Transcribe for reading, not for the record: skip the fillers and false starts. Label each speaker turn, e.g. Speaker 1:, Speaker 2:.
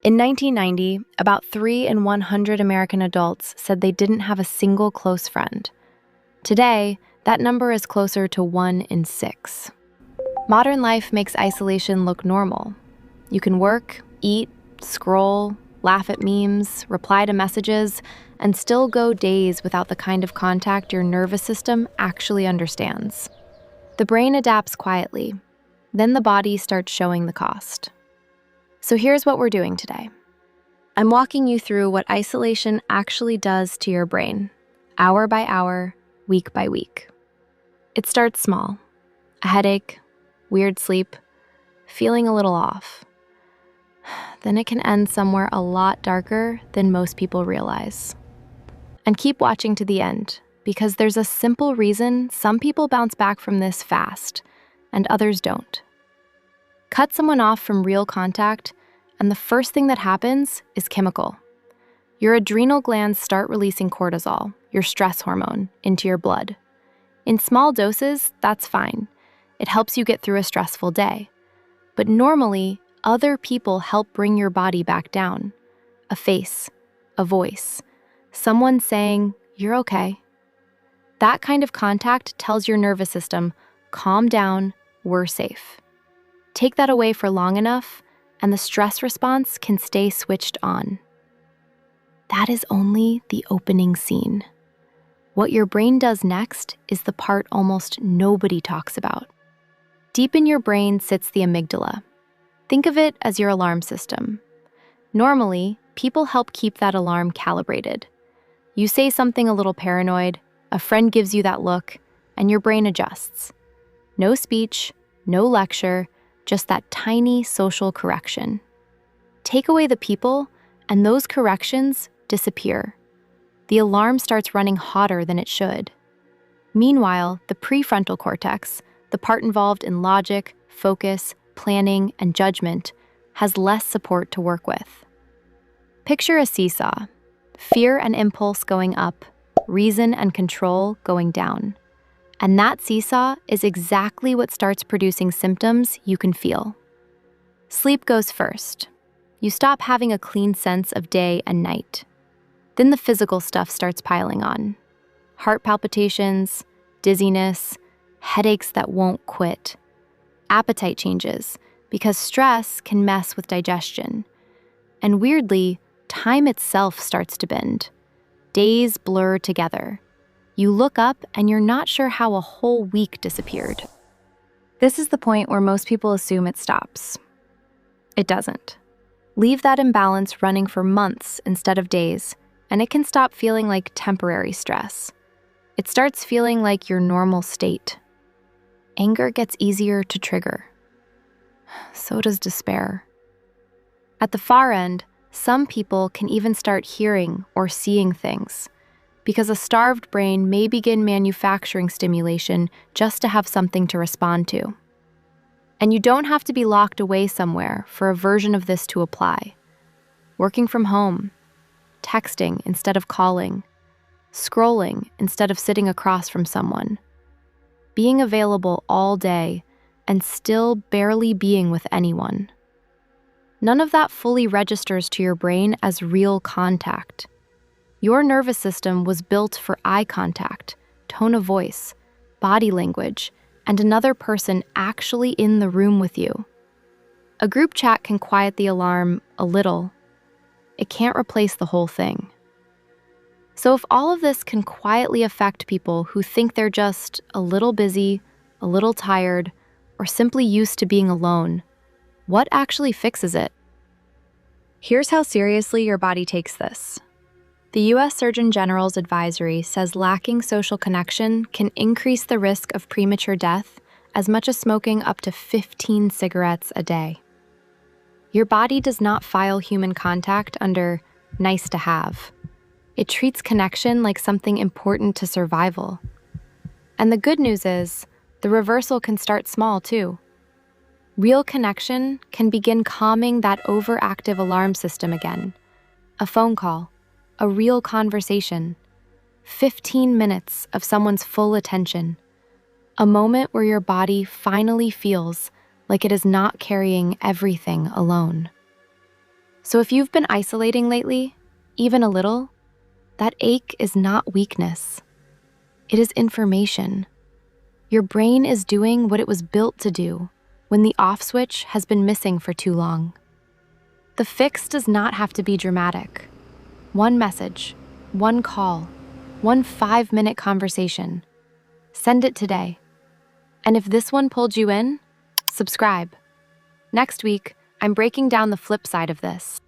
Speaker 1: In 1990, about 3 in 100 American adults said they didn't have a single close friend. Today, that number is closer to 1 in 6. Modern life makes isolation look normal. You can work, eat, scroll, laugh at memes, reply to messages, and still go days without the kind of contact your nervous system actually understands. The brain adapts quietly, then the body starts showing the cost. So here's what we're doing today. I'm walking you through what isolation actually does to your brain, hour by hour, week by week. It starts small: a headache, weird sleep, feeling a little off. Then it can end somewhere a lot darker than most people realize. And keep watching to the end, because there's a simple reason some people bounce back from this fast and others don't. Cut someone off from real contact, and the first thing that happens is chemical. Your adrenal glands start releasing cortisol, your stress hormone, into your blood. In small doses, that's fine. It helps you get through a stressful day. But normally, other people help bring your body back down. A face, a voice, someone saying, "You're okay." That kind of contact tells your nervous system, "Calm down, we're safe." Take that away for long enough, and the stress response can stay switched on. That is only the opening scene. What your brain does next is the part almost nobody talks about. Deep in your brain sits the amygdala. Think of it as your alarm system. Normally, people help keep that alarm calibrated. You say something a little paranoid, a friend gives you that look, and your brain adjusts. No speech, no lecture, just that tiny social correction. Take away the people, and those corrections disappear. The alarm starts running hotter than it should. Meanwhile, the prefrontal cortex, the part involved in logic, focus, planning, and judgment, has less support to work with. Picture a seesaw: fear and impulse going up, reason and control going down. And that seesaw is exactly what starts producing symptoms you can feel. Sleep goes first. You stop having a clean sense of day and night. Then the physical stuff starts piling on: heart palpitations, dizziness, headaches that won't quit. Appetite changes, because stress can mess with digestion. And weirdly, time itself starts to bend. Days blur together. You look up and you're not sure how a whole week disappeared. This is the point where most people assume it stops. It doesn't. Leave that imbalance running for months instead of days, and it can stop feeling like temporary stress. It starts feeling like your normal state. Anger gets easier to trigger. So does despair. At the far end, some people can even start hearing or seeing things, because a starved brain may begin manufacturing stimulation just to have something to respond to. And you don't have to be locked away somewhere for a version of this to apply. Working from home, texting instead of calling, scrolling instead of sitting across from someone, being available all day and still barely being with anyone. None of that fully registers to your brain as real contact. Your nervous system was built for eye contact, tone of voice, body language, and another person actually in the room with you. A group chat can quiet the alarm a little. It can't replace the whole thing. So if all of this can quietly affect people who think they're just a little busy, a little tired, or simply used to being alone, what actually fixes it? Here's how seriously your body takes this. The U.S. Surgeon General's advisory says lacking social connection can increase the risk of premature death as much as smoking up to 15 cigarettes a day. Your body does not file human contact under nice to have. It treats connection like something important to survival. And the good news is, the reversal can start small too. Real connection can begin calming that overactive alarm system again. A phone call, a real conversation, 15 minutes of someone's full attention, a moment where your body finally feels like it is not carrying everything alone. So if you've been isolating lately, even a little, that ache is not weakness. It is information. Your brain is doing what it was built to do when the off switch has been missing for too long. The fix does not have to be dramatic. One message, one call, one 5-minute conversation. Send it today. And if this one pulled you in, subscribe. Next week, I'm breaking down the flip side of this.